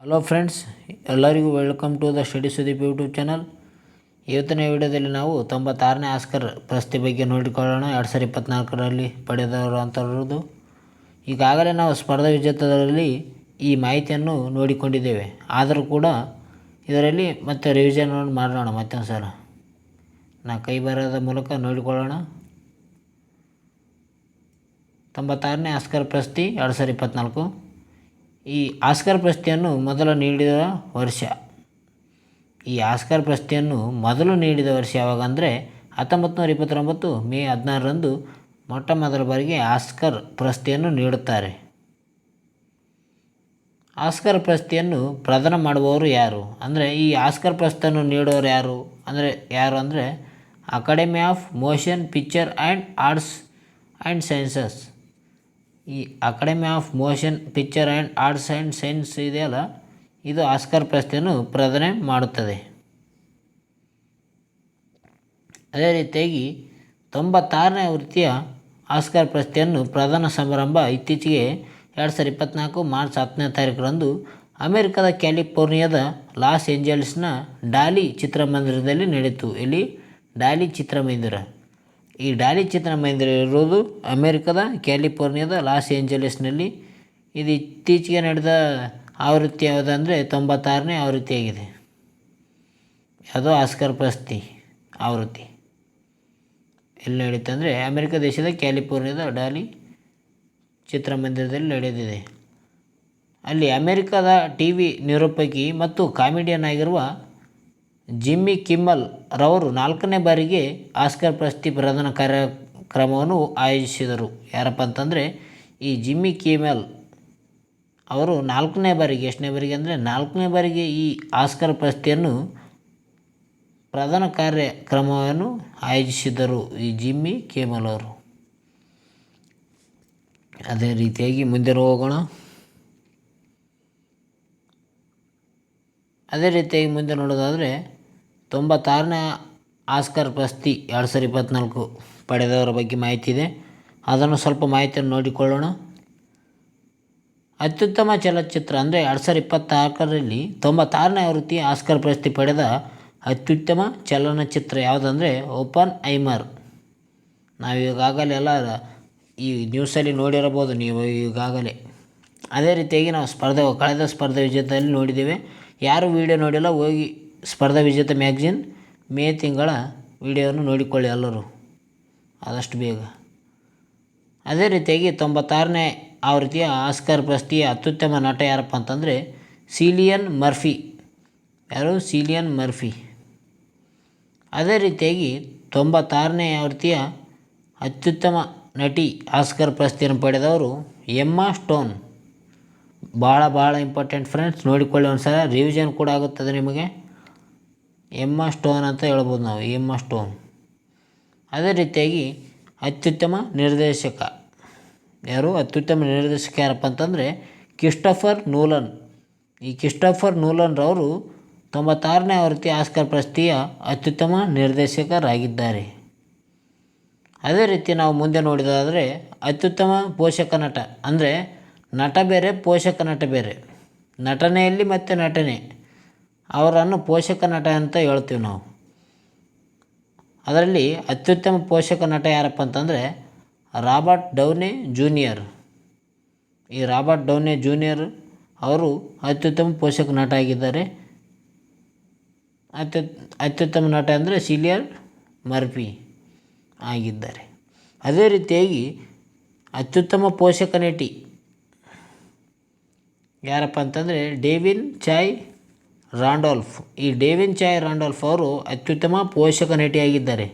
Hello friends, ಎಲ್ಲರಿಗೂ welcome to the study Sudeep YouTube channel. ಇವತ್ತಿನ ವಿಡಿಯೋದಲ್ಲಿ ನಾವು 96ನೇ ಆಸ್ಕರ್ ಪ್ರಶಸ್ತಿ ಬಗ್ಗೆ ನೋಡಿಕೊಳ್ಳೋಣ. 2024ರಲ್ಲಿ ಪಡೆದವರು ಅಂತರದ್ದು. ಈಗಾಗಲೇ ನಾವು ಸ್ಪರ್ಧಾ ವಿಜೇತರಲ್ಲಿ ಈ ಮಾಹಿತಿಯನ್ನು ನೋಡಿಕೊಂಡಿದ್ದೇವೆ. ಆದರೂ ಕೂಡ ಇದರಲ್ಲಿ ಮತ್ತೆ ರಿವಿಷನ್ ಮಾಡೋಣ ಮತ್ತೊಂದು ಸಲ. ಕೈ ಬರಹದ ಮೂಲಕ ನೋಡಿಕೊಳ್ಳೋಣ. 96ನೇ ಆಸ್ಕರ್ ಪ್ರಶಸ್ತಿ 2024. ಈ ಆಸ್ಕರ್ ಪ್ರಶಸ್ತಿಯನ್ನು ಮೊದಲು ನೀಡಿದ ವರ್ಷ ಯಾವಾಗ ಅಂದರೆ 1929 ಮೇ 16ರಂದು ಮೊಟ್ಟ ಮೊದಲ ಬಾರಿಗೆ ಆಸ್ಕರ್ ಪ್ರಶಸ್ತಿಯನ್ನು ನೀಡುತ್ತಾರೆ. ಆಸ್ಕರ್ ಪ್ರಶಸ್ತಿಯನ್ನು ಪ್ರದಾನ ಮಾಡುವವರು ಯಾರು ಅಂದರೆ, ಈ ಆಸ್ಕರ್ ಪ್ರಶಸ್ತಿಯನ್ನು ನೀಡುವವರು ಯಾರು ಅಂದರೆ academy of motion picture and arts and sciences. ಈ academy of motion picture and arts and science ಇದೆಯಲ್ಲ, ಇದು ಆಸ್ಕರ್ ಪ್ರಶಸ್ತಿಯನ್ನು ಪ್ರದಾನ ಮಾಡುತ್ತದೆ. ಅದೇ ರೀತಿಯಾಗಿ 96ನೇ ಆವೃತ್ತಿಯ ಆಸ್ಕರ್ ಪ್ರಶಸ್ತಿಯನ್ನು ಪ್ರದಾನ ಸಮಾರಂಭ ಇತ್ತೀಚೆಗೆ 2024 ಮಾರ್ಚ್ 10ನೇ ತಾರೀಕರಂದು ಅಮೆರಿಕದ ಕ್ಯಾಲಿಫೋರ್ನಿಯಾದ ಲಾಸ್ ಏಂಜಲೀಸ್ನ ಡಾಲಿ ಚಿತ್ರಮಂದಿರದಲ್ಲಿ ನಡೆಯಿತು. ಇಲ್ಲಿ ಡಾಲಿ ಚಿತ್ರಮಂದಿರ, ಈ ಡಾಲಿ ಚಿತ್ರಮಂದಿರ ಇರುವುದು ಅಮೆರಿಕದ ಕ್ಯಾಲಿಫೋರ್ನಿಯಾದ ಲಾಸ್ ಏಂಜಲೀಸ್ನಲ್ಲಿ. ಇದು ಇತ್ತೀಚೆಗೆ ನಡೆದ ಆವೃತ್ತಿ ಯಾವುದಂದರೆ 96ನೇ ಆವೃತ್ತಿಯಾಗಿದೆ. ಯಾವುದೋ ಆಸ್ಕರ್ ಪ್ರಶಸ್ತಿ ಆವೃತ್ತಿ ಎಲ್ಲಿ ನಡೀತು ಅಂದರೆ ಅಮೆರಿಕ ದೇಶದ ಕ್ಯಾಲಿಫೋರ್ನಿಯಾದ ಡಾಲಿ ಚಿತ್ರಮಂದಿರದಲ್ಲಿ ನಡೆದಿದೆ. ಅಲ್ಲಿ ಅಮೆರಿಕದ ಟಿವಿ ನಿರೂಪಕಿ ಮತ್ತು ಕಾಮಿಡಿಯನ್ ಆಗಿರುವ ಜಿಮ್ಮಿ ಕಿಮ್ಮಲ್ ರವರು 4ನೇ ಬಾರಿಗೆ ಆಸ್ಕರ್ ಪ್ರಶಸ್ತಿ ಪ್ರದಾನ ಕಾರ್ಯಕ್ರಮವನ್ನು ಆಯೋಜಿಸಿದರು. ಯಾರಪ್ಪ ಅಂತಂದರೆ ಈ ಜಿಮ್ಮಿ ಕಿಮ್ಮಲ್ ಅವರು 4ನೇ ಬಾರಿಗೆ, ಎಷ್ಟನೇ ಬಾರಿಗೆ ಅಂದರೆ 4ನೇ ಬಾರಿಗೆ ಈ ಆಸ್ಕರ್ ಪ್ರಶಸ್ತಿಯನ್ನು ಪ್ರದಾನ ಕಾರ್ಯಕ್ರಮವನ್ನು ಆಯೋಜಿಸಿದರು ಈ ಜಿಮ್ಮಿ ಕಿಮ್ಮಲ್ ಅವರು. ಅದೇ ರೀತಿಯಾಗಿ ಮುಂದೆ ಹೋಗೋಣ. ಅದೇ ರೀತಿಯಾಗಿ ಮುಂದೆ ನೋಡೋದಾದರೆ 96ನೇ ಆಸ್ಕರ್ ಪ್ರಶಸ್ತಿ 2024 ಪಡೆದವರ ಬಗ್ಗೆ ಮಾಹಿತಿ ಇದೆ. ಅದನ್ನು ಸ್ವಲ್ಪ ಮಾಹಿತಿಯನ್ನು ನೋಡಿಕೊಳ್ಳೋಣ. ಅತ್ಯುತ್ತಮ ಚಲನಚಿತ್ರ ಅಂದರೆ 2024ರಲ್ಲಿ 96ನೇ ಆವೃತ್ತಿ ಆಸ್ಕರ್ ಪ್ರಶಸ್ತಿ ಪಡೆದ ಅತ್ಯುತ್ತಮ ಚಲನಚಿತ್ರ ಯಾವುದಂದರೆ ಓಪನ್ಹೈಮರ್. ನಾವು ಈಗಾಗಲೇ ಎಲ್ಲ ಈ ನ್ಯೂಸಲ್ಲಿ ನೋಡಿರಬಹುದು ನೀವು ಈಗಾಗಲೇ. ಅದೇ ರೀತಿಯಾಗಿ ನಾವು ಕಳೆದ ಸ್ಪರ್ಧಾ ವಿಜೇತದಲ್ಲಿ ನೋಡಿದ್ದೇವೆ. ಯಾರು ವಿಡಿಯೋ ನೋಡಿಲ್ಲ ಹೋಗಿ ಸ್ಪರ್ಧಾ ವಿಜೇತ ಮ್ಯಾಗ್ಝಿನ್ ಮೇ ತಿಂಗಳ ವಿಡಿಯೋವನ್ನು ನೋಡಿಕೊಳ್ಳಿ ಎಲ್ಲರೂ ಆದಷ್ಟು ಬೇಗ. ಅದೇ ರೀತಿಯಾಗಿ 96ನೇ ಆವೃತ್ತಿಯ ಆಸ್ಕರ್ ಪ್ರಶಸ್ತಿಯ ಅತ್ಯುತ್ತಮ ನಟ ಯಾರಪ್ಪ ಅಂತಂದರೆ ಸಿಲಿಯನ್ ಮರ್ಫಿ. ಸಿಲಿಯನ್ ಮರ್ಫಿ. ಅದೇ ರೀತಿಯಾಗಿ 96ನೇ ಆವೃತ್ತಿಯ ಅತ್ಯುತ್ತಮ ನಟಿ ಆಸ್ಕರ್ ಪ್ರಶಸ್ತಿಯನ್ನು ಪಡೆದವರು ಎಮ್ಮಾ ಸ್ಟೋನ್. ಭಾಳ ಇಂಪಾರ್ಟೆಂಟ್ ಫ್ರೆಂಡ್ಸ್, ನೋಡಿಕೊಳ್ಳಿ ಒಂದು ಸಲ, ರಿವಿಷನ್ ಕೂಡ ಆಗುತ್ತದೆ ನಿಮಗೆ. ಎಮ್ಮಾ ಸ್ಟೋನ್ ಅಂತ ಹೇಳ್ಬೋದು ನಾವು, ಎಮ್ಮಾ ಸ್ಟೋನ್. ಅದೇ ರೀತಿಯಾಗಿ ಅತ್ಯುತ್ತಮ ನಿರ್ದೇಶಕ ಅತ್ಯುತ್ತಮ ನಿರ್ದೇಶಕ ಯಾರಪ್ಪ ಅಂತಂದರೆ ಕ್ರಿಸ್ಟೋಫರ್ ನೋಲನ್. ಈ ಕ್ರಿಸ್ಟೋಫರ್ ನೋಲನ್ ರವರು 96ನೇ ಆವೃತ್ತಿ ಆಸ್ಕರ್ ಪ್ರಶಸ್ತಿಯ ಅತ್ಯುತ್ತಮ ನಿರ್ದೇಶಕರಾಗಿದ್ದಾರೆ. ಅದೇ ರೀತಿ ನಾವು ಮುಂದೆ ನೋಡಿದಾದರೆ ಅತ್ಯುತ್ತಮ ಪೋಷಕ ನಟ ಅಂದರೆ ನಟ ಬೇರೆ, ಪೋಷಕ ನಟ ಬೇರೆ. ನಟನೆಯಲ್ಲಿ ಮತ್ತು ನಟನೆ ಅವರನ್ನು ಪೋಷಕ ನಟ ಅಂತ ಹೇಳ್ತೀವಿ ನಾವು. ಅದರಲ್ಲಿ ಅತ್ಯುತ್ತಮ ಪೋಷಕ ನಟ ಯಾರಪ್ಪ ಅಂತಂದರೆ ರಾಬರ್ಟ್ ಡೌನಿ ಜೂನಿಯರ್. ಈ ರಾಬರ್ಟ್ ಡೌನಿ ಜೂನಿಯರ್ ಅವರು ಅತ್ಯುತ್ತಮ ಪೋಷಕ ನಟ ಆಗಿದ್ದಾರೆ. ಅತ್ಯುತ್ತಮ ನಟ ಅಂದರೆ ಸಿಲಿಯನ್ ಮರ್ಫಿ ಆಗಿದ್ದಾರೆ. ಅದೇ ರೀತಿಯಾಗಿ ಅತ್ಯುತ್ತಮ ಪೋಷಕ ನಟಿ ಯಾರಪ್ಪ ಅಂತಂದರೆ ಡೇವಿನ್ ಚಾಯ್ ರಾಂಡೋಲ್ಫ್. ಈ ಡೇವಿನ್ ಚಾಯ್ ರಾಂಡೋಲ್ಫ್ ಅವರು ಅತ್ಯುತ್ತಮ ಪೋಷಕ ನಟಿಯಾಗಿದ್ದಾರೆ.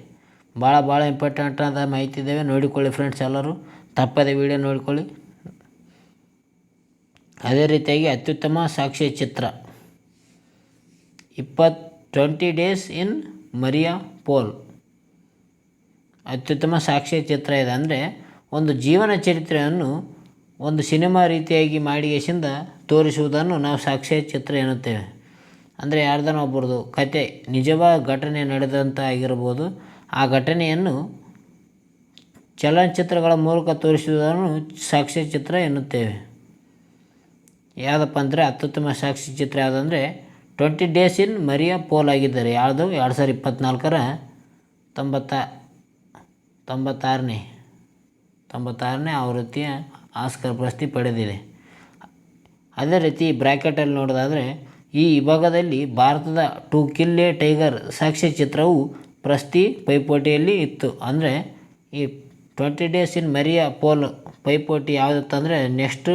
ಭಾಳ ಇಂಪಾರ್ಟೆಂಟ್ ಆದ ಮಾಹಿತಿ ಇದ್ದಾವೆ, ನೋಡಿಕೊಳ್ಳಿ ಫ್ರೆಂಡ್ಸ್ ಎಲ್ಲರೂ, ತಪ್ಪದೆ ವಿಡಿಯೋ ನೋಡಿಕೊಳ್ಳಿ. ಅದೇ ರೀತಿಯಾಗಿ ಅತ್ಯುತ್ತಮ ಸಾಕ್ಷ್ಯಚಿತ್ರ 20 ಡೇಸ್ ಇನ್ ಮರಿಯಾಪೋಲ್. ಅತ್ಯುತ್ತಮ ಸಾಕ್ಷ್ಯಚಿತ್ರ ಇದೆ ಅಂದರೆ ಒಂದು ಜೀವನ ಚರಿತ್ರೆಯನ್ನು ಒಂದು ಸಿನಿಮಾ ರೀತಿಯಾಗಿ ಮಾಡಿಗೆಸಿಂದ ತೋರಿಸುವುದನ್ನು ನಾವು ಸಾಕ್ಷ್ಯಚಿತ್ರ ಎನ್ನುತ್ತೇವೆ. ಅಂದರೆ ಯಾರ್ದನೋ ಒಬ್ಬರದು ಕತೆ, ನಿಜವಾದ ಘಟನೆ ನಡೆದಂಥ ಆಗಿರ್ಬೋದು, ಆ ಘಟನೆಯನ್ನು ಚಲನಚಿತ್ರಗಳ ಮೂಲಕ ತೋರಿಸುವುದನ್ನು ಸಾಕ್ಷ್ಯಚಿತ್ರ ಎನ್ನುತ್ತೇವೆ. ಯಾವುದಪ್ಪ ಅಂದರೆ ಅತ್ಯುತ್ತಮ ಸಾಕ್ಷ್ಯಚಿತ್ರ ಯಾವುದಂದರೆ 20 ಡೇಸ್ ಇನ್ ಮರಿಯಾ ಪೋಲ್ ಆಗಿದ್ದಾರೆ. ಯಾವುದು 2024ರ 96ನೇ ಆವೃತ್ತಿಯ ಆಸ್ಕರ್ ಪ್ರಶಸ್ತಿ ಪಡೆದಿದೆ. ಅದೇ ರೀತಿ ಬ್ರ್ಯಾಕೆಟಲ್ಲಿ ನೋಡೋದಾದರೆ ಈ ವಿಭಾಗದಲ್ಲಿ ಭಾರತದ ಟು ಕಿಲ್ ಎ ಟೈಗರ್ ಸಾಕ್ಷ್ಯಚಿತ್ರವು ಪ್ರಶಸ್ತಿ ಪೈಪೋಟಿಯಲ್ಲಿ ಇತ್ತು. ಅಂದರೆ ಈ 20 ಡೇಸ್ ಇನ್ ಮರಿಯಾ ಪೋಲ್ ಪೈಪೋಟಿ ಯಾವುದಿತ್ತಂದರೆ next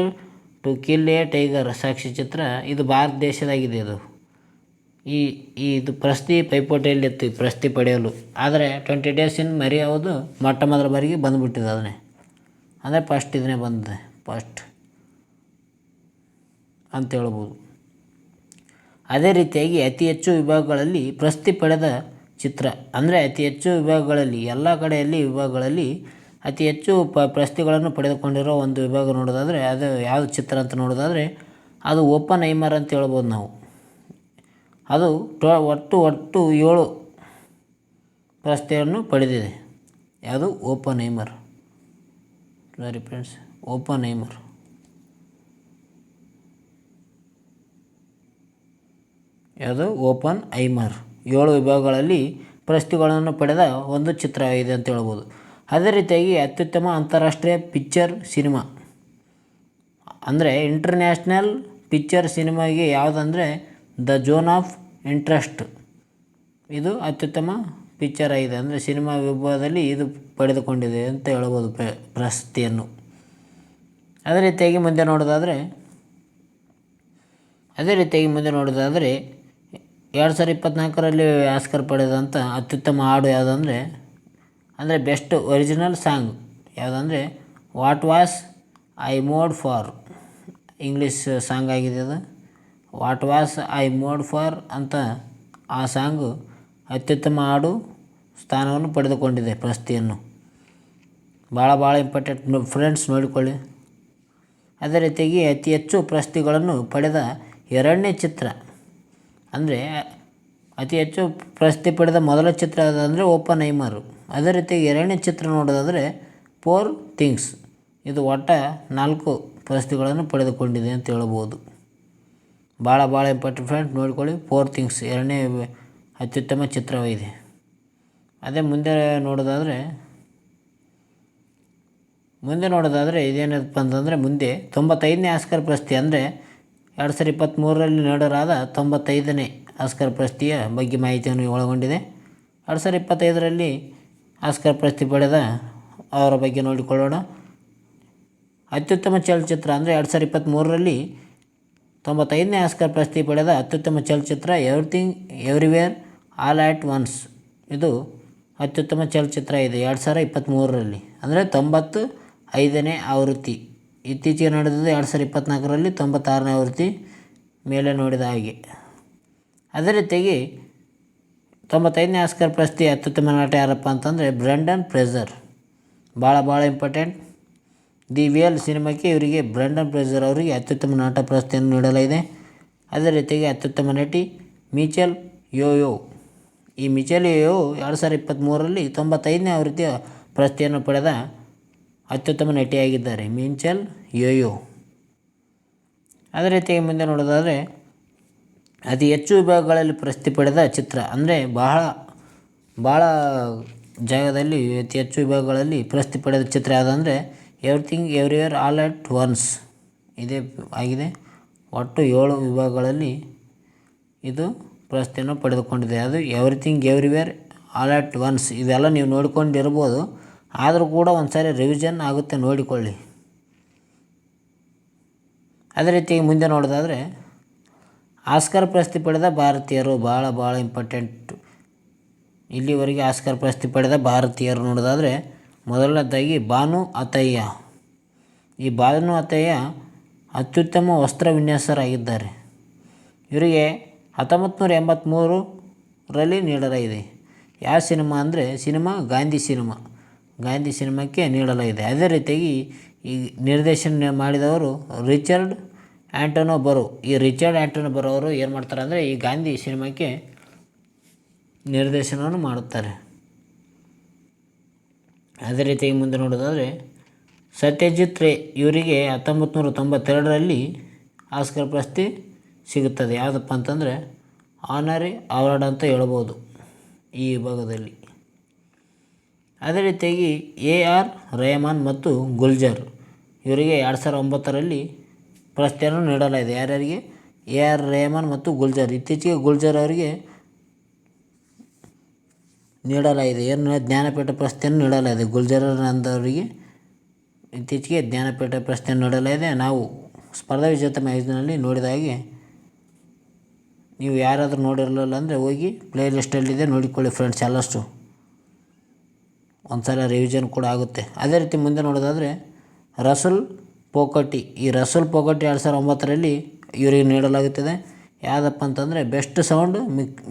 to kill a tiger ಸಾಕ್ಷ್ಯಚಿತ್ರ ಇದು ಭಾರತ ದೇಶದಾಗಿದೆ. ಇದು ಪ್ರಶಸ್ತಿ ಪೈಪೋಟಿಯಲ್ಲಿತ್ತು ಪ್ರಶಸ್ತಿ ಪಡೆಯಲು. ಆದರೆ 20 ಡೇಸ್ ಇನ್ ಮರಿಯಾ ಯಾವುದು ಮೊಟ್ಟ ಮೊದಲ ಬಾರಿಗೆ ಬಂದುಬಿಟ್ಟಿದೆ. ಅದನ್ನೇ ಅಂದರೆ ಫಸ್ಟ್ ಇದನ್ನೇ ಬಂದಿದೆ ಫಸ್ಟ್ ಅಂತ ಹೇಳ್ಬೋದು. ಅದೇ ರೀತಿಯಾಗಿ ಅತಿ ಹೆಚ್ಚು ವಿಭಾಗಗಳಲ್ಲಿ ಪ್ರಶಸ್ತಿ ಪಡೆದ ಚಿತ್ರ ಅಂದರೆ ಅತಿ ಹೆಚ್ಚು ವಿಭಾಗಗಳಲ್ಲಿ ಎಲ್ಲ ಕಡೆಯಲ್ಲಿ ವಿಭಾಗಗಳಲ್ಲಿ ಅತಿ ಹೆಚ್ಚು ಪ್ರಶಸ್ತಿಗಳನ್ನು ಪಡೆದುಕೊಂಡಿರೋ ಒಂದು ವಿಭಾಗ ನೋಡೋದಾದರೆ ಅದು ಯಾವುದು ಚಿತ್ರ ಅಂತ ನೋಡೋದಾದರೆ ಅದು ಓಪನ್ಹೈಮರ್ ಅಂತ ಹೇಳ್ಬೋದು ನಾವು. ಅದು ಒಟ್ಟು 7 ಪ್ರಶಸ್ತಿಯನ್ನು ಪಡೆದಿದೆ. ಯಾವುದು ಓಪನ್ಹೈಮರ್. Sorry friends, Oppenheimer. ಯಾವುದು ಓಪನ್ಹೈಮರ್ 7 ವಿಭಾಗಗಳಲ್ಲಿ ಪ್ರಶಸ್ತಿಗಳನ್ನು ಪಡೆದ ಒಂದು ಚಿತ್ರ ಇದೆ ಅಂತ ಹೇಳ್ಬೋದು. ಅದೇ ರೀತಿಯಾಗಿ ಅತ್ಯುತ್ತಮ ಅಂತಾರಾಷ್ಟ್ರೀಯ ಪಿಕ್ಚರ್ ಸಿನಿಮಾ ಅಂದರೆ ಇಂಟರ್ನ್ಯಾಷನಲ್ ಪಿಕ್ಚರ್ ಸಿನಿಮಾಗೆ ಯಾವುದಂದರೆ ದ ಝೋನ್ ಆಫ್ ಇಂಟ್ರೆಸ್ಟ್. ಇದು ಅತ್ಯುತ್ತಮ ಪಿಕ್ಚರ್ ಆಗಿದೆ. ಅಂದರೆ ಸಿನಿಮಾ ವಿಭಾಗದಲ್ಲಿ ಇದು ಪಡೆದುಕೊಂಡಿದೆ ಅಂತ ಹೇಳ್ಬೋದು ಪ್ರಶಸ್ತಿಯನ್ನು. ಅದೇ ರೀತಿಯಾಗಿ ಮುಂದೆ ನೋಡೋದಾದರೆ 2024ರಲ್ಲಿ ಆಸ್ಕರ್ ಪಡೆದಂಥ ಅತ್ಯುತ್ತಮ ಹಾಡು ಯಾವುದಂದರೆ ಅಂದರೆ ಬೆಸ್ಟ್ ಒರಿಜಿನಲ್ ಸಾಂಗ್ ಯಾವುದಂದರೆ what was I made for. English song ಆಗಿದೆ ಅದು. What was I made for ಅಂತ ಆ ಸಾಂಗು ಅತ್ಯುತ್ತಮ ಹಾಡು ಸ್ಥಾನವನ್ನು ಪಡೆದುಕೊಂಡಿದೆ ಪ್ರಶಸ್ತಿಯನ್ನು. ಭಾಳ ಇಂಪಾರ್ಟೆಂಟ್ ಫ್ರೆಂಡ್ಸ್, ನೋಡಿಕೊಳ್ಳಿ. ಅದೇ ರೀತಿಯಾಗಿ ಅತಿ ಹೆಚ್ಚು ಪ್ರಶಸ್ತಿಗಳನ್ನು ಪಡೆದ ಎರಡನೇ ಚಿತ್ರ ಅಂದರೆ ಅತಿ ಹೆಚ್ಚು ಪ್ರಶಸ್ತಿ ಪಡೆದ ಮೊದಲ ಚಿತ್ರ ಯಾವುದಂದರೆ ಓಪನ್ಹೈಮರ್. ಅದೇ ರೀತಿಯಾಗಿ ಎರಡನೇ ಚಿತ್ರ ನೋಡೋದಾದರೆ ಪೋರ್ ಥಿಂಗ್ಸ್. ಇದು ಒಟ್ಟ 4 ಪ್ರಶಸ್ತಿಗಳನ್ನು ಪಡೆದುಕೊಂಡಿದೆ ಅಂತ ಹೇಳ್ಬೋದು. ಭಾಳ ಇಂಪಾರ್ಟೆಂಟ್ ಫ್ರೆಂಡ್ಸ್, ನೋಡಿಕೊಳ್ಳಿ. ಪೋರ್ ಥಿಂಗ್ಸ್ ಎರಡನೇ ಅತ್ಯುತ್ತಮ ಚಿತ್ರವಾಗಿದೆ. ಅದೇ ಮುಂದೆ ನೋಡೋದಾದರೆ ಇದೇನಪ್ಪ ಅಂತಂದರೆ ಮುಂದೆ 95ನೇ ಆಸ್ಕರ್ ಪ್ರಶಸ್ತಿ ಅಂದರೆ 2023ರಲ್ಲಿ ನೀಡಲಾದ 95ನೇ ಆಸ್ಕರ್ ಪ್ರಶಸ್ತಿಯ ಬಗ್ಗೆ ಮಾಹಿತಿಯನ್ನು ಒಳಗೊಂಡಿದೆ. 2025ರಲ್ಲಿ ಆಸ್ಕರ್ ಪ್ರಶಸ್ತಿ ಪಡೆದ ಅವರ ಬಗ್ಗೆ ನೋಡಿಕೊಳ್ಳೋಣ. ಅತ್ಯುತ್ತಮ ಚಲನಚಿತ್ರ ಅಂದರೆ 2023ರಲ್ಲಿ 95ನೇ ಆಸ್ಕರ್ ಪ್ರಶಸ್ತಿ ಪಡೆದ ಅತ್ಯುತ್ತಮ ಚಲನಚಿತ್ರ ಎವ್ರಿಥಿಂಗ್ ಎವ್ರಿವೇರ್ ಆಲ್ ಆಟ್ ಒನ್ಸ್. ಇದು ಅತ್ಯುತ್ತಮ ಚಲನಚಿತ್ರ ಇದೆ 2023ರಲ್ಲಿ. ಅಂದರೆ 95ನೇ ಆವೃತ್ತಿ. ಇತ್ತೀಚೆಗೆ ನಡೆದಿದ್ದು 2024ರಲ್ಲಿ 96ನೇ ಆವೃತ್ತಿ ಮೇಲೆ ನೋಡಿದ ಹಾಗೆ. ಅದೇ ರೀತಿಯಾಗಿ 95ನೇ ಆಸ್ಕರ್ ಪ್ರಶಸ್ತಿ ಅತ್ಯುತ್ತಮ ನಟ ಯಾರಪ್ಪ ಅಂತಂದರೆ ಬ್ರೆಂಡನ್ ಫ್ರೇಸರ್. ಭಾಳ ಇಂಪಾರ್ಟೆಂಟ್. ದಿ ವೇಲ್ ಸಿನಿಮಾಕ್ಕೆ ಇವರಿಗೆ ಬ್ರೆಂಡನ್ ಫ್ರೇಸರ್ ಅವರಿಗೆ ಅತ್ಯುತ್ತಮ ನಟ ಪ್ರಶಸ್ತಿಯನ್ನು ನೀಡಲಾಗಿದೆ. ಅದೇ ರೀತಿಯಾಗಿ ಅತ್ಯುತ್ತಮ ನಟಿ ಮಿಚೆಲ್ ಯೋಯೋ. ಈ ಮಿಚೆಲ್ ಯೋಯೋ 2023ರಲ್ಲಿ 95ನೇ ಆವೃತ್ತಿಯ ಪ್ರಶಸ್ತಿಯನ್ನು ಪಡೆದ ಅತ್ಯುತ್ತಮ ನಟಿಯಾಗಿದ್ದಾರೆ ಮಿಚೆಲ್ ಯೋಯೋ. ಅದೇ ರೀತಿಯಾಗಿ ಮುಂದೆ ನೋಡೋದಾದರೆ ಅತಿ ಹೆಚ್ಚು ವಿಭಾಗಗಳಲ್ಲಿ ಪ್ರಶಸ್ತಿ ಪಡೆದ ಚಿತ್ರ ಅಂದರೆ ಭಾಳ ಜಾಗದಲ್ಲಿ ಅತಿ ಹೆಚ್ಚು ವಿಭಾಗಗಳಲ್ಲಿ ಪ್ರಶಸ್ತಿ ಪಡೆದ ಚಿತ್ರ ಯಾವುದಂದರೆ everything everywhere all at once. ಇದೇ ಆಗಿದೆ. ಒಟ್ಟು 7 ವಿಭಾಗಗಳಲ್ಲಿ ಇದು ಪ್ರಶಸ್ತಿಯನ್ನು ಪಡೆದುಕೊಂಡಿದೆ. ಅದು everything everywhere all at once. ಇದೆಲ್ಲ ನೀವು ನೋಡಿಕೊಂಡಿರ್ಬೋದು, ಆದರೂ ಕೂಡ ಒಂದು ಸಾರಿ ರಿವಿಷನ್ ಆಗುತ್ತೆ, ನೋಡಿಕೊಳ್ಳಿ. ಅದೇ ರೀತಿಯಾಗಿ ಮುಂದೆ ನೋಡೋದಾದರೆ ಆಸ್ಕರ್ ಪ್ರಶಸ್ತಿ ಪಡೆದ ಭಾರತೀಯರು. ಭಾಳ ಇಂಪಾರ್ಟೆಂಟ್. ಇಲ್ಲಿವರೆಗೆ ಆಸ್ಕರ್ ಪ್ರಶಸ್ತಿ ಪಡೆದ ಭಾರತೀಯರು ನೋಡೋದಾದರೆ ಮೊದಲನೇದಾಗಿ ಭಾನು ಅತಯ್ಯ. ಈ ಭಾನು ಅತಯ್ಯ ಅತ್ಯುತ್ತಮ ವಸ್ತ್ರ ವಿನ್ಯಾಸರಾಗಿದ್ದಾರೆ. ಇವರಿಗೆ 1983ರಲ್ಲಿ ನೀಡಲಾಗಿದೆ. ಯಾವ ಸಿನಿಮಾ ಅಂದರೆ ಗಾಂಧಿ ಸಿನಿಮಾಕ್ಕೆ ನೀಡಲಾಗಿದೆ. ಅದೇ ರೀತಿಯಾಗಿ ಈ ನಿರ್ದೇಶನ ಮಾಡಿದವರು ರಿಚರ್ಡ್ ಆ್ಯಂಟೊನೊಬರೋ. ಈ ರಿಚರ್ಡ್ ಆ್ಯಂಟೊನೊಬರೋ ಅವರು ಏನು ಮಾಡ್ತಾರೆ ಅಂದರೆ ಈ ಗಾಂಧಿ ಸಿನಿಮಾಕ್ಕೆ ನಿರ್ದೇಶನವನ್ನು ಮಾಡುತ್ತಾರೆ. ಅದೇ ರೀತಿಯಾಗಿ ಮುಂದೆ ನೋಡೋದಾದರೆ ಸತ್ಯಜಿತ್ ರೇ ಇವರಿಗೆ 1992ರಲ್ಲಿ ಆಸ್ಕರ್ ಪ್ರಶಸ್ತಿ ಸಿಗುತ್ತದೆ. ಯಾವುದಪ್ಪ ಅಂತಂದರೆ ಆನರಿ ಅವಾರ್ಡ್ ಅಂತ ಹೇಳ್ಬೋದು ಈ ವಿಭಾಗದಲ್ಲಿ. ಅದೇ ರೀತಿಯಾಗಿ AR ರೆಹಮಾನ್ ಮತ್ತು ಗುಲ್ಜರ್ ಇವರಿಗೆ 2009ರಲ್ಲಿ ಪ್ರಶಸ್ತಿಯನ್ನು ನೀಡಲಾಗಿದೆ. ಯಾರ್ಯಾರಿಗೆ? AR ರೆಹಮಾನ್ ಮತ್ತು ಗುಲ್ಜರ್. ಇತ್ತೀಚೆಗೆ ಗುಲ್ಜರ್ ಅವರಿಗೆ ನೀಡಲಾಗಿದೆ ಏನು ಜ್ಞಾನಪೀಠ ಪ್ರಶಸ್ತಿಯನ್ನು ನೀಡಲಾಗಿದೆ. ಗುಲ್ಜರ್ ಅವರಿಗೆ ಇತ್ತೀಚೆಗೆ ಜ್ಞಾನಪೀಠ ಪ್ರಶಸ್ತಿಯನ್ನು ನೀಡಲಾಗಿದೆ. ನಾವು ಸ್ಪರ್ಧಾ ವಿಜೇತ ಮ್ಯಾಗಝಿನಲ್ಲಿ ನೋಡಿದ ಹಾಗೆ ನೀವು ಯಾರಾದರೂ ನೋಡಿರಲಿಲ್ಲ ಅಂದರೆ ಹೋಗಿ ಪ್ಲೇ ಲಿಸ್ಟಲ್ಲಿದೆ ನೋಡಿಕೊಳ್ಳಿ ಫ್ರೆಂಡ್ಸ್. ಎಲ್ಲಷ್ಟು ಒಂದು ಸಲ ರಿವಿಷನ್ ಕೂಡ ಆಗುತ್ತೆ. ಅದೇ ರೀತಿ ಮುಂದೆ ನೋಡೋದಾದರೆ ರಸೂಲ್ ಪೋಕಟಿ. ಈ ರಸೂಲ್ ಪೋಕಟಿ 2009ರಲ್ಲಿ ಇವರಿಗೆ ನೀಡಲಾಗುತ್ತದೆ. ಯಾವುದಪ್ಪ ಅಂತಂದರೆ ಬೆಸ್ಟ್ ಸೌಂಡ್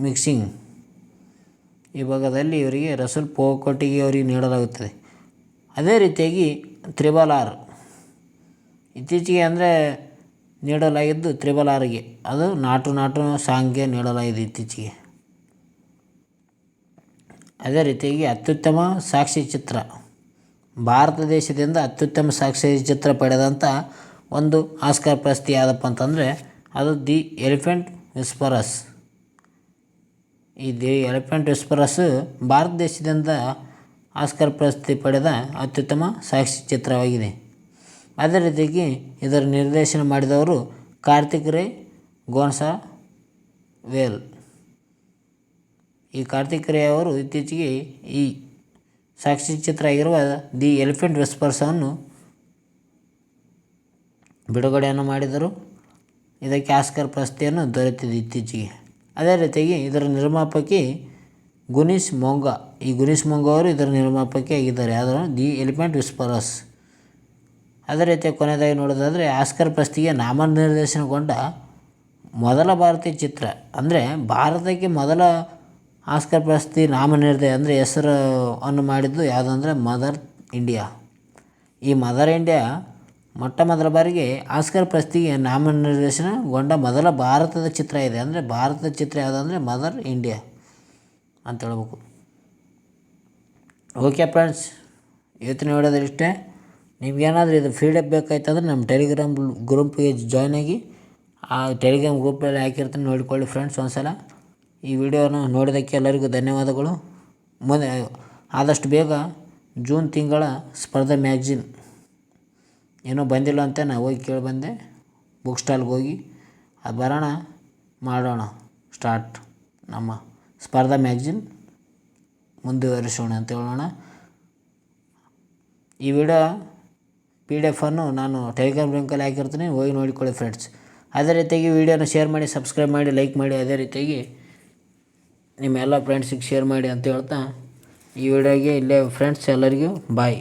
ಮಿಕ್ಸಿಂಗ್ ಈ ಭಾಗದಲ್ಲಿ ಇವರಿಗೆ ರಸೂಲ್ ಪೋಕಟಿಗೆ ಅವರಿಗೆ ನೀಡಲಾಗುತ್ತದೆ. ಅದೇ ರೀತಿಯಾಗಿ RRR ಇತ್ತೀಚೆಗೆ ಅಂದರೆ ನೀಡಲಾಗಿದ್ದು RRRಗೆ, ಅದು ನಾಟು ಸಾಂಗ್ಗೆ ನೀಡಲಾಗಿದೆ ಇತ್ತೀಚೆಗೆ. ಅದೇ ರೀತಿಯಾಗಿ ಅತ್ಯುತ್ತಮ ಸಾಕ್ಷ್ಯಚಿತ್ರ, ಭಾರತ ದೇಶದಿಂದ ಅತ್ಯುತ್ತಮ ಸಾಕ್ಷ್ಯಚಿತ್ರ ಪಡೆದಂಥ ಒಂದು ಆಸ್ಕರ್ ಪ್ರಶಸ್ತಿ ಯಾವುದಪ್ಪ ಅಂತಂದರೆ ಅದು ದಿ ಎಲಿಫೆಂಟ್ ವಿಸ್ಪರರ್ಸ್. ಈ ದಿ ಎಲಿಫೆಂಟ್ ವಿಸ್ಪರರ್ಸ್ ಭಾರತ ದೇಶದಿಂದ ಆಸ್ಕರ್ ಪ್ರಶಸ್ತಿ ಪಡೆದ ಅತ್ಯುತ್ತಮ ಸಾಕ್ಷ್ಯಚಿತ್ರವಾಗಿದೆ. ಅದೇ ರೀತಿಯಾಗಿ ಇದರ ನಿರ್ದೇಶನ ಮಾಡಿದವರು ಕಾರ್ತಿಕ್ ರೇ ಗೋನ್ಸಾಲ್ವೆಸ್. ಈ ಕಾರ್ತಿಕ್ ರೇ ಅವರು ಇತ್ತೀಚೆಗೆ ಈ ಸಾಕ್ಷ್ಯಚಿತ್ರ ಆಗಿರುವ ದಿ ಎಲಿಫೆಂಟ್ ವಿಸ್ಪರ್ಸನ್ನು ಬಿಡುಗಡೆಯನ್ನು ಮಾಡಿದರು. ಇದಕ್ಕೆ ಆಸ್ಕರ್ ಪ್ರಶಸ್ತಿಯನ್ನು ದೊರೆತಿದೆ ಇತ್ತೀಚೆಗೆ. ಅದೇ ರೀತಿಯಾಗಿ ಇದರ ನಿರ್ಮಾಪಕಿ ಗುನೀಶ್ ಮೊಂಗಾ. ಈ ಗುನೀಶ್ ಮೊಂಗಾ ಅವರು ಇದರ ನಿರ್ಮಾಪಕಿ ಆಗಿದ್ದಾರೆ. ಅದರ ದಿ ಎಲಿಫೆಂಟ್ ವಿಸ್ಪರರ್ಸ್. ಅದೇ ರೀತಿಯಾಗಿ ಕೊನೆಯದಾಗಿ ನೋಡೋದಾದರೆ ಆಸ್ಕರ್ ಪ್ರಶಸ್ತಿಗೆ ನಾಮನಿರ್ದೇಶನಗೊಂಡ ಮೊದಲ ಭಾರತೀಯ ಚಿತ್ರ, ಅಂದರೆ ಭಾರತಕ್ಕೆ ಮೊದಲ ಆಸ್ಕರ್ ಪ್ರಶಸ್ತಿ ಅಂದರೆ ಹೆಸರನ್ನು ಮಾಡಿದ್ದು ಯಾವುದಂದರೆ ಮದರ್ ಇಂಡಿಯಾ. ಈ ಮದರ್ ಇಂಡಿಯಾ ಮೊಟ್ಟ ಮೊದಲ ಬಾರಿಗೆ ಆಸ್ಕರ್ ಪ್ರಶಸ್ತಿಗೆ ನಾಮನಿರ್ದೇಶನಗೊಂಡ ಮೊದಲ ಭಾರತದ ಚಿತ್ರ ಇದೆ. ಅಂದರೆ ಭಾರತದ ಚಿತ್ರ ಯಾವುದಂದರೆ ಮದರ್ ಇಂಡಿಯಾ ಅಂತ ಹೇಳ್ಬೇಕು. ಓಕೆ ಫ್ರೆಂಡ್ಸ್, ಇವತ್ತಿನ ವಿಡಿಯೋದಲ್ಲಿ ಇಷ್ಟೇ. ನಿಮ್ಗೇನಾದರೂ ಇದು ಫೀಡ್ಬ್ಯಾಕ್ ಬೇಕಾಯ್ತಂದ್ರೆ ನಮ್ಮ ಟೆಲಿಗ್ರಾಮ್ ಗ್ರೂಪ್ಗೆ ಜಾಯ್ನ್ ಆಗಿ ಆ ಟೆಲಿಗ್ರಾಮ್ ಗ್ರೂಪಲ್ಲಿ ಹಾಕಿರ್ತೀನಿ, ನೋಡಿಕೊಳ್ಳಿ ಫ್ರೆಂಡ್ಸ್ ಒಂದ್ಸಲ. ಈ ವಿಡಿಯೋನ ನೋಡಿದ್ದಕ್ಕೆ ಎಲ್ಲರಿಗೂ ಧನ್ಯವಾದಗಳು. ಮುಂದೆ ಆದಷ್ಟು ಬೇಗ ಜೂನ್ ತಿಂಗಳ ಸ್ಪರ್ಧಾ ಮ್ಯಾಗ್ಝಿನ್ ಏನೋ ಬಂದಿಲ್ಲ ಅಂತ ನಾನು ಹೋಗಿ ಕೇಳಿ ಬಂದೆ. ಬುಕ್ ಸ್ಟಾಲ್ಗೆ ಹೋಗಿ ಅದು ಬರೋಣ, ಮಾಡೋಣ ಸ್ಟಾರ್ಟ್. ನಮ್ಮ ಸ್ಪರ್ಧಾ ಮ್ಯಾಗ್ಝಿನ್ ಮುಂದುವರಿಸೋಣ ಅಂತ ಹೇಳೋಣ. ಈ ವಿಡಿಯೋ PDF ನಾನು ಟೆಲಿಗ್ರಾಮ್ ಲಿಂಕಲ್ಲಿ ಹಾಕಿರ್ತೀನಿ, ಹೋಗಿ ನೋಡಿಕೊಳ್ಳಿ ಫ್ರೆಂಡ್ಸ್. ಅದೇ ರೀತಿಯಾಗಿ ವಿಡಿಯೋನ ಶೇರ್ ಮಾಡಿ, ಸಬ್ಸ್ಕ್ರೈಬ್ ಮಾಡಿ, ಲೈಕ್ ಮಾಡಿ. ಅದೇ ರೀತಿಯಾಗಿ ನಿಮ್ಮ ಎಲ್ಲ ಫ್ರೆಂಡ್ಸಿಗೆ ಶೇರ್ ಮಾಡಿ ಅಂತ ಹೇಳ್ತಾ ಈ ವಿಡಿಯೋಗೆ ಇಲ್ಲೇ ಫ್ರೆಂಡ್ಸ್ ಎಲ್ಲರಿಗೂ ಬಾಯ್.